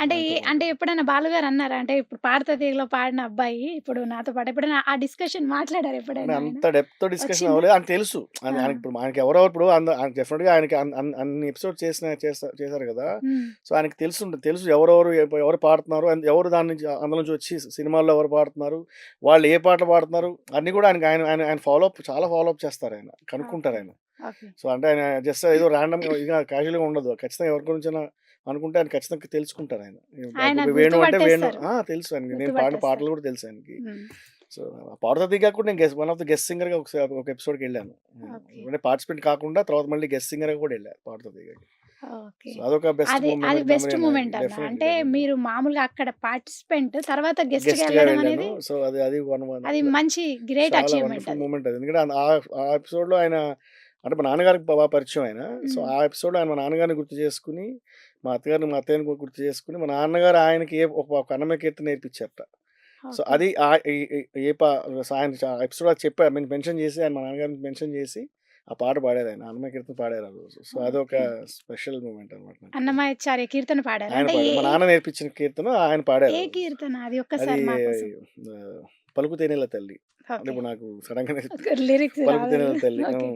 అంటే ఆయనతో అంటే పాటు. ఎప్పుడైనా బాలుగారు అన్నారా? అంటే ఇప్పుడు 'పాడతా తీగ'లో పాడిన అబ్బాయి ఇప్పుడు నాతో పాటు ఎప్పుడైనా ఆ డిస్కషన్ మాట్లాడారా అంటే ఎప్పుడైనా ఆయన? అంత డెప్త్‌తో డిస్కషన్ వచ్చిందా? అవ్వలేదు. ఆయనకు తెలుసు. ఆ! ఆయనకిప్పుడు మనకెవరో ఇప్పుడు ఆయనకి డెఫినిట్‌గా ఆయనకి అన్ని ఎపిసోడ్స్ చేశారు గదా! హ్మ్. సో, ఆయనకి తెలుసు ఎవరెవరు ఎవరు పాడుతున్నారు, ఎవరు దాని నుంచి అందులో నుంచి వచ్చి సినిమాల్లో ఎవరు పాడుతున్నారు, వాళ్ళు ఏ పాటలు పాడుతున్నారు అన్నీ గూడా ఆయనకి ఆయన ఆయన ఆయన చాలా ఫాలో అప్ చేస్తారాయన. ఓకే. కనుక్కుంటారాయన. ఓకే. సో, అంటే ఆయన జస్ట్ ఏదో రాండమ్‌గా ఇగ క్యాజువల్‌గా ఉండదు. ఖచ్చితంగా ఎవరి గురించైనా అనుకుంటే ఆయన ఖచ్చితంగా తెలుసుకుంటారాయన. ఆయన ఇప్పుడు వేణు అంటే వేణు గుర్తుపట్టేస్తారు. తెలుసు ఆయనకి. నేను పాడిన గుర్తుపట్టేస్తారు. పాటలు గూడా తెలుసు ఆయనకి. హ్మ్. సో, పాడుతా తీగ కూడా నేను వన్ ఆఫ్ ద గెస్ట్ సింగర్‌గా ఒక ఎపిసోడ్‌కెళ్ళాను. ఓకే. అంటే పార్టిసిపెంట్ కాకుండా తర్వాత మళ్ళీ గెస్ట్ సింగర్‌గా కూడా ఎళ్ళా పాడుతా తీగకి. ఓకే. సో, అదొక బెస్ట్ అది అది బెస్ట్ మెమరీ మూమెంట్ అన్న. డెఫినెట్‌లీ. అంటే డెఫినెట్‌లీ. మీరు మామూలుగా అక్కడ పార్టిసిపెంట్ తర్వాత గెస్ట్‌గా గెస్ట్‌గా ఎళ్ళడం వెళ్ళాను. అనేది సో, అది వన్ వన్ అది మంచి గ్రేట్ చాలా అచీవ్‌మెంట్ వండర్‌ఫుల్ అది. మూమెంట్ అది. ఎందుకంటే ఆ ఎపిసోడ్‌లో ఆయన అంటే మా నాన్నగారికి పరిచయం ఆయన. సో, హ్మ్. ఆ ఎపిసోడ్‌లో ఆయన మా నాన్నగారిని గుర్తు చేసుకొని, మా అత్తయ్యని గుర్తు చేసుకొని, మా నాన్నగారు ఆయనకి ఒక అన్నమయ్య కీర్తన నేర్పించారట. So, okay. అది ఆహ్, ఈ ఈ ఏ పా ఆయన ఎపిసోడ్ అది చెప్పారు. మెన్షన్ చేసి ఆయన మా నాన్నగారిని మెన్షన్ చేసి ఆ పాట పాడారాయన. అన్నమయ్య కీర్తన పాడారు ఆ రోజు. సో, అదొక ఓకే. స్పెషల్ మూమెంట్ అనమాట నాకు. అన్నమాచార్య కీర్తన పాడారా? ఆయన అంటే పాడారు. మా నాన్న నేర్పించిన కీర్తన ఆయన పాడారు ఏ ఆ రోజు. కీర్తన? అది అది ఒక్కసారి మా కోసం. ఆహ్, 'పలుకుతేనెల తల్లి.' అంటే ఓకే. ఇప్పుడు నాకు సడెన్‌గా లిరిక్స్ 'పలుకుతేనెల రాలేదు. తల్లి.' ఓకే.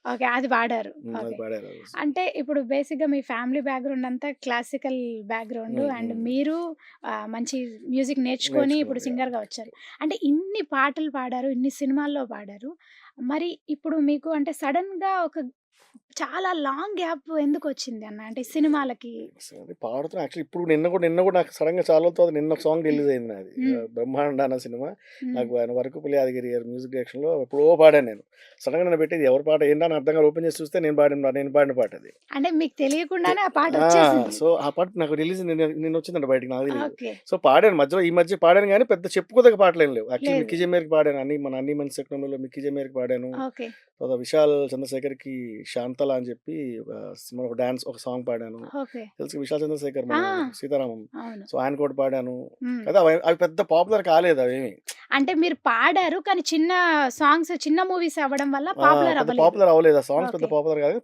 ఓకే. అది పాడారు. అది ఓకే. పాడారు ఆ రోజు. అంటే ఇప్పుడు బేసిక్‌గా మీ ఫ్యామిలీ బ్యాక్‌గ్రౌండ్ అంతా క్లాసికల్ బ్యాక్‌గ్రౌండ్ హ్మ్. అండ్ హ్మ్. మీరు మంచి మ్యూజిక్ నేర్చుకొని ఇప్పుడు నేర్చుకున్నాను. సింగర్‌గా వచ్చారు. అంటే ఇన్ని పాటలు పాడారు, ఇన్ని సినిమాల్లో పాడారు. మరి ఇప్పుడు మీకు అంటే సడెన్‌గా ఒక చాలా లాంగ్ గ్యాప్ ఎందుకొచ్చింది అన్న? అంటే సినిమాలకి. సరే పాడుతున్నా యాక్చువల్లీ ఇప్పుడు నిన్న కూడా నాకు సడెన్‌గా చాలా రోజుల తర్వాత నిన్న ఒక సాంగ్ రిలీజ్ అయింది నాది. హ్మ్. 'బ్రహ్మాండ' అన్న సినిమా. హ్మ్. నాకు ఆయన 'వరకుపల్లి యాదగిరి' గారి మ్యూజిక్ డైరెక్షన్‌లో ఎప్పుడో పాడాను నేను. సడెన్‌గా నన్ను పెట్టి ఇది ఎవరి పాట ఏంటని అర్థం కాదు ఓపెన్ చేసి చూస్తే నేను పాడిన పాట అది. అంటే మీకు తె తెలియకుండానే ఆ ఆ! పాటొచ్చేసింది. సో, ఆ పాట నాకు రిలీజ్ నిన్నొచ్చిందంట బయటికి నాకు తెలీదు. ఓకే. సో, పాడాను ఈ మధ్య పాడాను గానీ పెద్ద చెప్పుకోదగ్గ పాటలేం లేవు. యాక్చువల్లీ లేదు. 'మిక్కీ జమేర్‌కి' పాడాను. మన 'అన్నీ మంచి శకునంలో' 'మిక్కీ జమేర్‌కి' పాడాను. ఓకే. తర్వాత 'విశాల్ చంద్రశేఖర్‌కి' 'శాంతల' అని చెప్పి సినిమాలో ఒక సాంగ్ పాడాను. ఓకే. తెలుసు 'విశాల్ చంద్రశేఖర్' ఆ! మన 'సీతారామం.' అవును. సో, ఆయన కూడా పాడాను. హ్మ్. కదా అవి పెద్ద పాపులర్ కాలేదు అవేమి. అంటే మీరు పాడారు. కానీ చిన్న సాంగ్స్, చిన్న మూవీస్ అవ్వడం వల్ల ఆ! పాపులర్ పెద్ద అవ్వలేదు. పాపులర్ అవ్వలేదు. ఆ సాంగ్స్ పెద్ద ఓకే. పాపులర్ కాదు.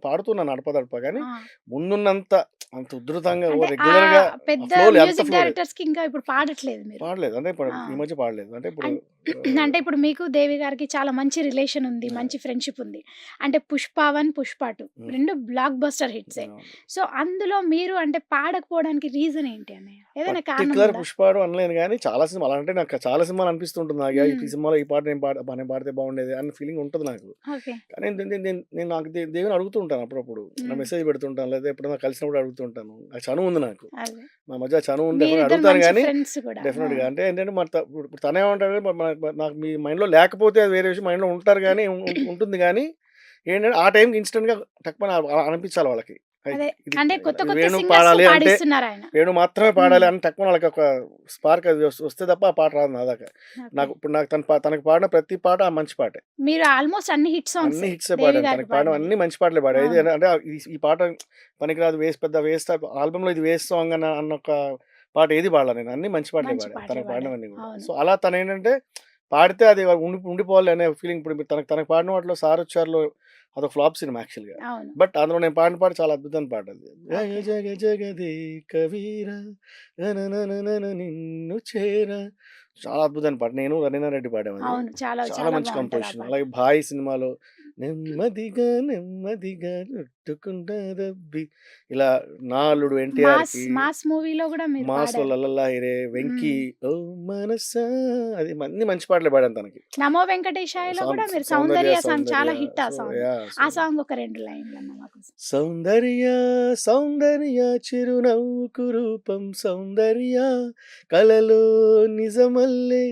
పాడుతున్నాను అడపదడప గానీ, ఆ! ముందున్నంత అంత ఉధృతంగా అంటే రెగ్యులర్‌గా పెద్ద అంత మ్యూజిక్ ఫ్లో లేదు. డైరెక్టర్స్‌కి ఇంకా ఇప్పుడు పాడట్లేదు మీరు. పాడలేదు. అంటే ఇప్పుడు ఆ! ఈ మధ్య పాడలేదు. అంటే ఇప్పుడు అన్ ఆహ్, అంటే ఇప్పుడు మీకు 'దేవి' గారికి చాలా మంచి రిలేషన్ ఉంది. మంచి ఆహ్, ఫ్రెండ్‌షిప్ ఉంది. అంటే 'పుష్ప 1', 'పుష్ప 2' హ్మ్. 2 బ్లాక్ బస్టర్ హిట్సే. అవును. సో, అందులో మీరు అంటే పాడకపోవడానికి రీజన్ ఏంటి అన్నయ్య? ఏదైనా కారణం పర్టిక్యులర్ ఉందా? 'పుష్పాడు' అనలేను గానీ, చాలా సినిమాలు అంటే నాకు చాలా సినిమాలు అనిపిస్తుంటుంది నాకు. హ్మ్. ఈ సినిమాలో ఈ పాట నేను పాడితే బాగుండేది అన్న ఫీలింగ్ ఉంటది నాకు. ఓకే. కానీ నేను నాకు దేవుని అడుగుతూ ఉంటాను అప్పుడప్పుడు. నా హ్మ్. మెసేజ్ పెడుతుంటాను. లేదా ఎప్పుడైనా కలిసినప్పుడు అడుగుతూ ఉంటాను. ఆ చనువు ఉంది నాకు. అదే. మా మధ్య ఆ చనువు ఉంది. డెఫినెట్‌గా మీరిద్దరు అడుగుతాను మంచి గానీ, ఫ్రెండ్స్ కూడా. ఆ! డెఫినెట్‌గా అంటే ఏంటంటే మరి ఇప్పుడు తనేమంటాడు నాకు మీ మైండ్‌లో లేకపోతే అది వేరే విషయం. మైండ్‌లో ఉంటారు గానీ ఉంటుంది గానీ, ఏంటంటే ఆ టైంకి ఇన్‌స్టంట్‌గా టక్కుమని అనిపించాలి వాళ్ళకి. అదే. ఇది అంటే కొత్త కొత్త వేణు సింగర్స్‌తో పాడాలి అంటే పాడిస్తున్నారాయన. వేణు మాత్రమే హ్మ్. పాడాలి అని టక్కున వాళ్ళకొక స్పార్క్ అది వస్తే తప్ప ఆ పాట రాదు నా దాకా. ఓకే. నాకు తనకి పాడిన ప్రతి పాట ఆ మంచి పాటే. మీరు ఆల్‌మోస్ట్ అన్ని హిట్ అన్ని సాంగ్సే హిట్సే 'దేవి' పాడాను. గారికి తనకి పాడినవి. పాడినవన్నీ మంచి పాటలే పాడా. ఇది అవును. అంటే ఈ పాట పనికిరాదు పెద్ద వేస్ట్ ఆల్బమ్‌లో ఇది వేస్ట్ సాంగ్ అన్నొక పాట ఏది పాడలా నేను. అన్నీ మంచి పాటలే మంచి పాడా. పాటలే తనకు పాడారు. పాడినవన్నీ గూడా. అవును. సో, అలా తనేంటంటే పాడితే అది ఉండిపోవాలి అనే ఫీలింగ్ ఇప్పుడు తనకు పాడిన వాటిలో 'సారొచ్చారు'లో అదొక ఫ్లాప్ సినిమా యాక్చువల్‌గా. అవును. బట్ అందులో నేను పాడిన పాట చాలా అద్భుతమైన పాట అది. జగ ఓకే. జగ జగదేక వీర నననననన నిన్ను చేర చాలా అద్భుతమైన పాట. నేను రవీంద్రనాథ్ రెడ్డి పాడామది. అవును. చాలా చాలా చాలా మంచి బావుంటది ఆ కంపోజిషన్. పాట. అలాగే 'భాయ్' సినిమాలో నెమ్మదిగా నెమ్మదిగా నెట్టుకుంటాదబ్బి ఇలా నా అల్లుడు మాస్, 'ఎన్టీఆర్‌కి' మాస్ మూవీలో గూడా మీరు 'మాస్‌లో పాడారు. 'లలలాయిరే', 'వెంకీ' హ్మ్. 'ఓ మనసా' అది అన్ని మంచి పాటలే పాడాను తనకి. 'నమో వెంకటేశాయ'లో గూడా మీరు 'సౌందర్య 'సౌందర్య' సాంగ్ సౌందర్య' చాలా హిట్ ఆ సో సాంగ్. సో ఆ సాంగ్ ఒక 2 లైన్‌లన్న మా కోసం. సౌందర్య సౌందర్య చిరునవ్వుకు రూపం సౌందర్య కలలో నిజమల్లే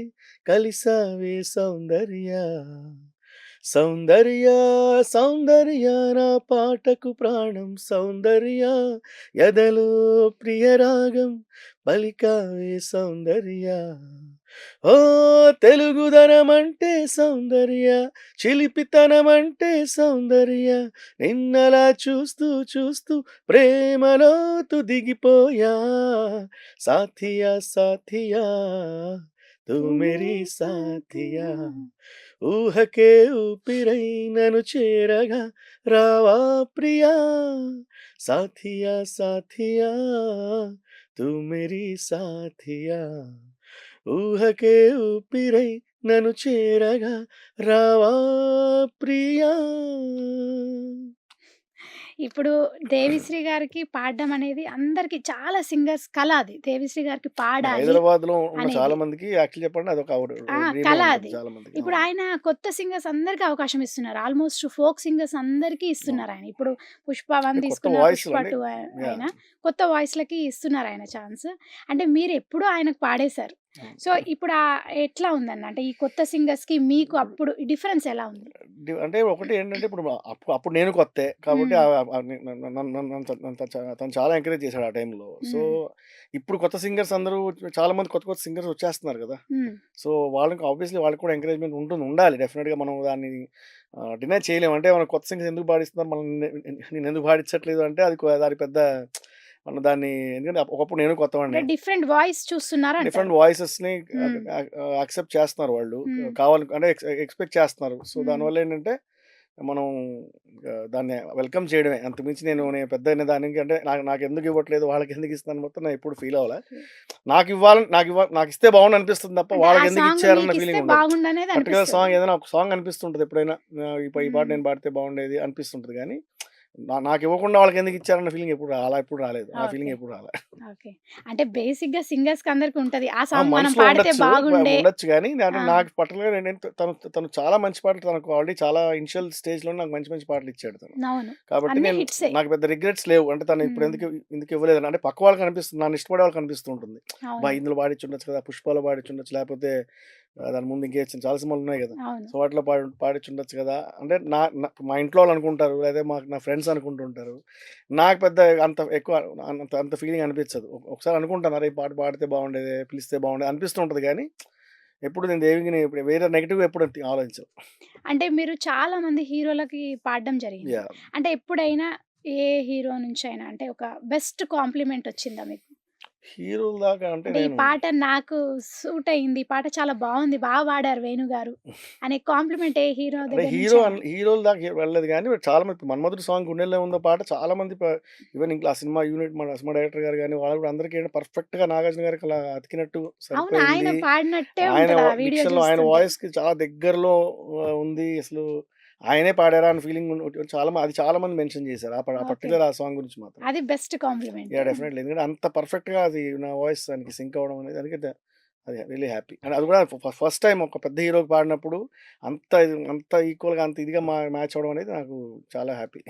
కలిసావే సౌందర్య సౌందర్య సౌందర్య నా పాటకు ప్రాణం సౌందర్య ఎదలో ప్రియరాగం పలికావే సౌందర్య ఓ తెలుగుదనమంటే సౌందర్య చిలిపితనమంటే సౌందర్య నిన్నలా చూస్తూ చూస్తూ ప్రేమలోతు దిగిపోయా సాథియా సాథియా తూ తూ మేరీ మేరీ సాథియా సాథియా. ఊహకే ఊపిరై నన్ను చేరగా రావా ప్రియా సాథియా సాథియా తూ మేరీ సాథియా ఊహకే ఊపిరై నన్ను చేరగా రావా ప్రియా. ఇప్పుడు దేవిశ్రీ గారికి పాడడం అనేది అందరికి చాలా సింగర్స్ కల అది. దేవిశ్రీ గారికి పాడాలి హైదరాబాద్‌లో ఉన్న చాలా అనేది. మందికి యాక్చువల్లీ చెప్పండి అదొక ఆ! డ్రీమే కల ఉంటుంది అది. చాలా మందికి. ఇప్పుడు అవును. ఆయన కొత్త సింగర్స్ అందరికి అవకాశం ఇస్తున్నారు. ఆల్‌మోస్ట్ ఫోక్ సింగర్స్ అందరికీ అవును. ఇస్తున్నారాయన. ఇప్పుడు 'పుష్ప 1' అంటే కొత్త తీసుకున్న, వాయిస్‌లు 'పుష్ప అంటే 2' యాహ్! అయినా కొత్త వాయిస్‌లకి ఇస్తున్నారాయన ఛాన్స్. అంటే మీరెప్పుడూ ఆయనకు పాడేశారు. అవును. సో, ఇప్పుడు ఎట్లా ఉందన్న? అంటే ఈ కొత్త సింగర్స్‌కి మీకు అప్పుడు డిఫరెన్స్ ఎలా ఉంది? అంటే ఒకటి ఏంటంటే ఇప్పుడు అప్పుడు నేను కొత్తే. కాబట్టి హ్మ్. తను చాలా ఎంకరేజ్ చేశాడు ఆ టైంలో. సో, హ్మ్. ఇప్పుడు కొత్త సింగర్స్ అందరూ చాలా మంది కొత్త కొత్త సింగర్స్ వచ్చేస్తున్నారు కదా! హ్మ్. సో, వాళ్ళకి ఆబ్వియస్లీ వాళ్ళకి కూడా ఎంకరేజ్‌మెంట్ ఉండాలి. డెఫినిట్‌గా మనం దాన్ని డినై చేయలేము. అంటే మన కొత్త సింగర్స్ ఎందుకు పాడిస్తున్నారు? నేనెందుకు పాడించట్లేదు అంటే అది పెద్ద మనం దాన్ని ఎందుకంటే ఒకప్పుడు నేను అంటే కొత్తవాడినే. డిఫరెంట్ వాయిస్ చూస్తున్నారంటారు. డిఫరెంట్ వాయిసెస్‌ని హ్మ్. యాక్సెప్ట్ చేస్తున్నారు వాళ్ళు. హ్మ్. కావాలి అంటే ఎక్స్‌పెక్ట్ చేస్తున్నారు. సో, హ్మ్. దానివల్ల ఏంటంటే మనం దాన్ని వెల్కమ్ చేయడమే. అంతకుమించి నేను పెద్దయిన దానికి అంటే నాకెందుకు ఇవ్వట్లేదు, వాళ్ళకెందుకు ఇస్తున్నాను మొత్తం నేను ఎప్పుడు ఫీల్ అవ్వలే. ఓకే. నాకిస్తే బావుండు అనిపిస్తుంది తప్ప అంటే ఆ వాళ్ళకెందుకు సాంగ్ ఇచ్చారన్న మీకిస్తే ఫీలింగ్ ఉండదు. బాగుండనేది పర్టిక్యులర్ అనిపిస్తది. సాంగ్ ఏదైనా ఒక సాంగ్ అనిపిస్తుంటది ఎప్పుడైనా. ఈ పాట హ్మ్. నేను పాడితే బావుండేది అనిపిస్తుంటది గానీ, నాకివ్వకుండా వాళ్ళకెందుకు ఇచ్చారన్న ఫీలింగ్ ఎప్పుడు రాలేదు. ఆ ఓకే. ఫీలింగ్ ఎప్పుడు రాలే. ఓకే. అంటే బేసిక్‌గా సింగర్స్‌కి అందరికి ఉంటది. ఆ ఆ! సాంగ్ మనం మనసులో పాడితే ఉండొచ్చు. బాగుండే. ఉండొచ్చు గానీ, అంటే ఆ! నాకు పర్టిక్యులర్‌గా ఏంటంటే తను చాలా మంచి పాటలు తనకు ఆల్రెడీ చాలా ఇనిషియల్ స్టేజ్‌లోనే నాకు మంచి మంచి పాటలిచ్చాడు తను. అవును. కాబట్టి అన్నీ హిట్సే. నాకు పెద్ద రిగ్రెట్స్ లేవు. అంటే తను ఇప్పుడు హ్మ్. ఎందుకు ఇవ్వలేదని. అంటే పక్క వాళ్ళకి అనిపిస్తుంది. నన్ను ఇష్టపడే వాళ్ళకి అనిపిస్తూ ఉంటుంది. అవును. ఇందులో పాడించుండొచ్చు కదా! 'పుష్పలో' పాడించుండొచ్చు. లేకపోతే దాని ముందు చాలా సినిమాలున్నాయి గదా! అవును. సో, వాటిలో పాడించుండొచ్చు కదా! అంటే నా నా మా ఇంట్లో వాళ్ళు అనుకుంటారు. లేదా నా ఫ్రెండ్స్ అనుకుంటుంటారు. నాకు పెద్ద అంత ఎక్కువ అంత ఫీలింగ్ అనిపించదు. ఒకసారి అనుకుంటాను. అరే! ఈ పాట పాడితే బాగుండేదే, పిలిస్తే బాగుండేది అనిపిస్తూ ఉంటది గానీ, ఎప్పుడు నేను దేవికిని ఇప్పుడు వేరే నెగెటివ్‌గా ఎప్పుడు ఆలోచించను. అంటే మీరు చాలా మంది హీరోలకి పాడడం జరిగింది. యాహ్! అంటే ఎప్పుడైనా ఏ హీరో నుంచైనా అంటే ఒక బెస్ట్ కాంప్లిమెంట్ వచ్చిందా మీకు? హీరోల దాకా అంటే అంటే ఈ నేను పాట నాకు సూట్ అయింది. ఈ పాట చాలా బావుంది. పాడారు వేణు గారు అనే కాంప్లిమెంట్ ఏ హీరో అంటే దగ్గర నుంచైనా? హీరోల దాకా వెళ్ళలేదు గానీ, చాలా మంది 'మన్మధుడు' సాంగ్ 'గుండెల్లో ఉందో' పాట చాలా మంది ఈవెన్ ఇంకా ఆ సినిమా యూనిట్ మన సినిమా డైరెక్టర్ గారు గాని, వాళ్ళు కూడా అందరికీ ఏంటంటే పర్ఫెక్ట్‌గా నాగార్జున గారికి అలా అతికినట్టు అవును. ఆయన సరిపోయింది. పాడినట్టే ఆయన ఉంటది ఆ వీడియో డిక్షన్‌లో ఆయన చూస్తుంటే. వాయిస్‌కి చాలా దగ్గరలో ఉంది. అసలు ఆయనే పాడారా అని ఫీలింగ్ చాలా మంది మెన్షన్ చేశారు. ఆ ఓకే. పర్టిక్యులర్ ఆ సాంగ్ గురించి మాత్రం. అది బెస్ట్ కాంప్లిమెంట్. యాహ్! డెఫినైట్‌లీ. ఎందుకంటే అంత పర్ఫెక్ట్‌గా అది నా వాయిస్ దానికి సింక్ అవ్వడం అనేది అది రియల్లీ హ్యాపీ. అండ్ అది కూడా ఫస్ట్ టైమ్ ఒక పెద్ద హీరోకి పాడినప్పుడు అంత ఈక్వల్‌గా అంత ఇదిగా మ్యాచ్ అవ్వడం అనేది నాకు చాలా హ్యాపీ.